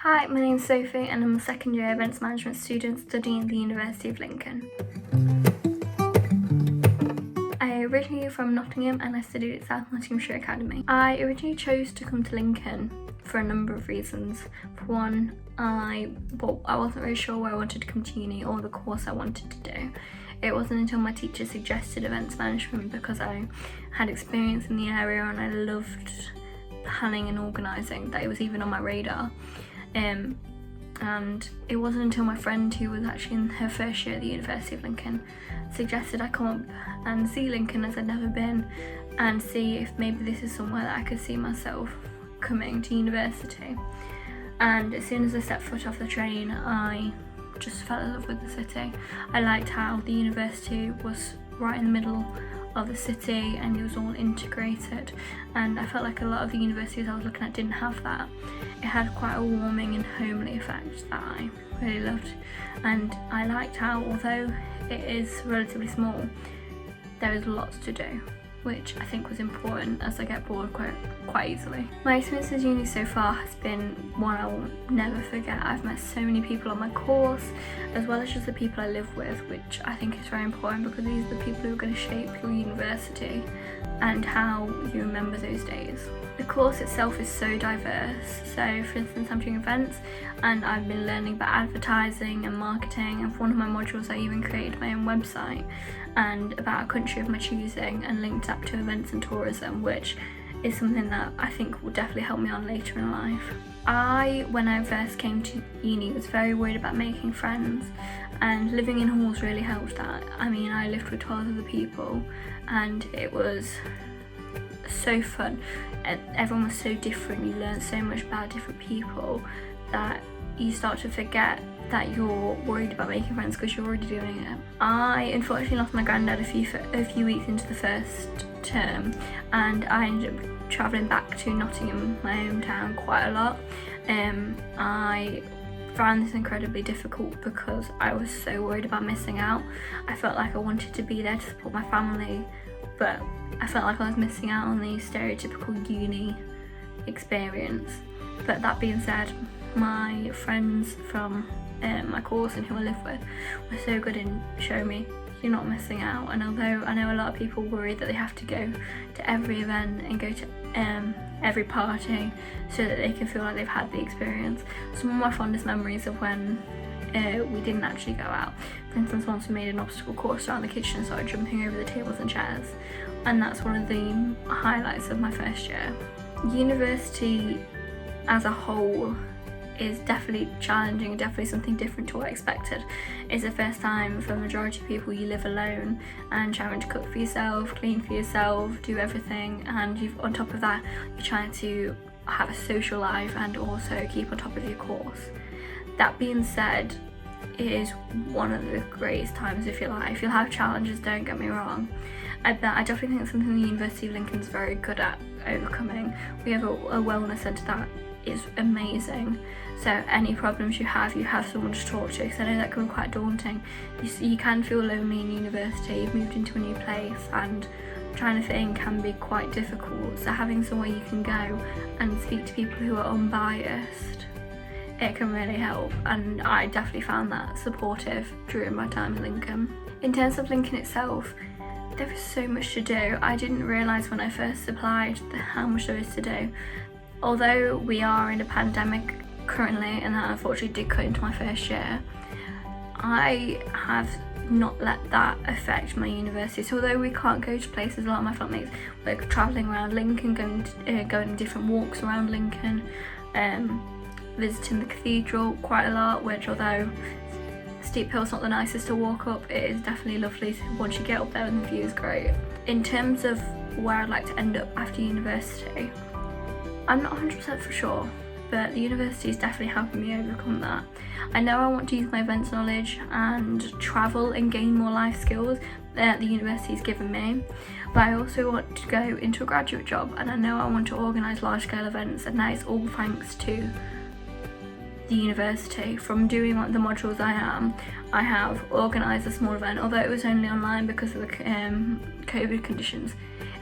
Hi, my name's Sophie and I'm a second year events management student studying at the University of Lincoln. I originally from Nottingham and I studied at South Nottinghamshire Academy. I originally chose to come to Lincoln for a number of reasons. For one, I wasn't really sure where I wanted to come to uni or the course I wanted to do. It wasn't until my teacher suggested events management because I had experience in the area and I loved planning and organising that it was even on my radar. And it wasn't until my friend, who was actually in her first year at the University of Lincoln, suggested I come up and see Lincoln as I'd never been and see if maybe this is somewhere that I could see myself coming to university. And as soon as I stepped foot off the train, I just fell in love with the city. I liked how the university was right in the middle of the city and it was all integrated, and I felt like a lot of the universities I was looking at didn't have that. It had quite a warming and homely effect that I really loved, and I liked how, although it is relatively small, there is lots to do, which I think was important as I get bored quite easily. My experience at uni so far has been one I will never forget. I've met so many people on my course, as well as just the people I live with, which I think is very important because these are the people who are going to shape your university and how you remember those days. The course itself is so diverse. So for instance, I'm doing events and I've been learning about advertising and marketing, and for one of my modules I even created my own website and about a country of my choosing and linked up to events and tourism, which is something that I think will definitely help me on later in life. When I first came to uni, was very worried about making friends, and living in halls really helped that. I mean, I lived with 12 other people and it was so fun. Everyone was so different, you learn so much about different people that you start to forget that you're worried about making friends because you're already doing it. I unfortunately lost my granddad a few weeks into the first term, and I ended up travelling back to Nottingham, my hometown, quite a lot. I found this incredibly difficult because I was so worried about missing out. I felt like I wanted to be there to support my family, but I felt like I was missing out on the stereotypical uni experience. But that being said, my friends from my course and who I live with were so good in showing me you're not missing out. And although I know a lot of people worry that they have to go to every event and go to every party so that they can feel like they've had the experience, some of my fondest memories of when we didn't actually go out. For instance, once we made an obstacle course around the kitchen and started jumping over the tables and chairs, and that's one of the highlights of my first year. University as a whole is definitely challenging, definitely something different to what I expected. It's the first time for the majority of people you live alone and having to cook for yourself, clean for yourself, do everything, and on top of that you're trying to have a social life and also keep on top of your course. That being said, it is one of the greatest times of your life. You'll have challenges, don't get me wrong. I definitely think it's something the University of Lincoln is very good at overcoming. We have a wellness centre that is amazing, so any problems you have someone to talk to, because I know that can be quite daunting. You can feel lonely in university, you've moved into a new place and trying to fit in can be quite difficult, so having somewhere you can go and speak to people who are unbiased, it can really help, and I definitely found that supportive during my time in Lincoln. In terms of Lincoln itself, there is so much to do. I didn't realise when I first applied how much there is to do. Although we are in a pandemic currently, and that unfortunately did cut into my first year, I have not let that affect my university. So although we can't go to places, a lot of my flatmates were travelling around Lincoln, going different walks around Lincoln, visiting the cathedral quite a lot, which although steep hill's not the nicest to walk up, it is definitely lovely once you get up there and the view is great. In terms of where I'd like to end up after university, I'm not 100% for sure, but the university is definitely helping me overcome that. I know I want to use my events knowledge and travel and gain more life skills that the university's given me, but I also want to go into a graduate job, and I know I want to organise large-scale events, and that is all thanks to the university. From doing the modules I have organised a small event, although it was only online because of the COVID conditions.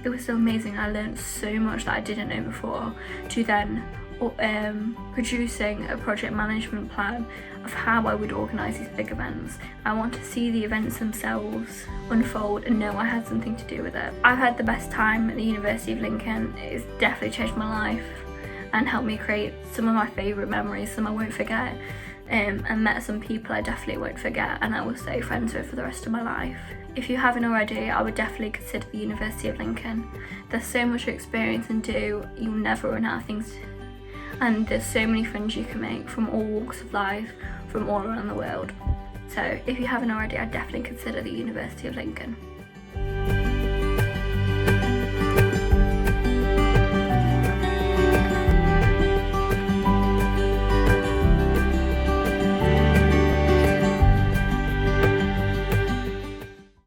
It was still amazing. I learned so much that I didn't know before, to then producing a project management plan of how I would organise these big events. I want to see the events themselves unfold and know I had something to do with it. I've had the best time at the University of Lincoln. It's definitely changed my life and helped me create some of my favourite memories, some I won't forget, and met some people I definitely won't forget and I will stay friends with for the rest of my life. If you haven't already, I would definitely consider the University of Lincoln. There's so much to experience and do, you'll never run out of things, and there's so many friends you can make from all walks of life, from all around the world. So if you haven't already, I'd definitely consider the University of Lincoln.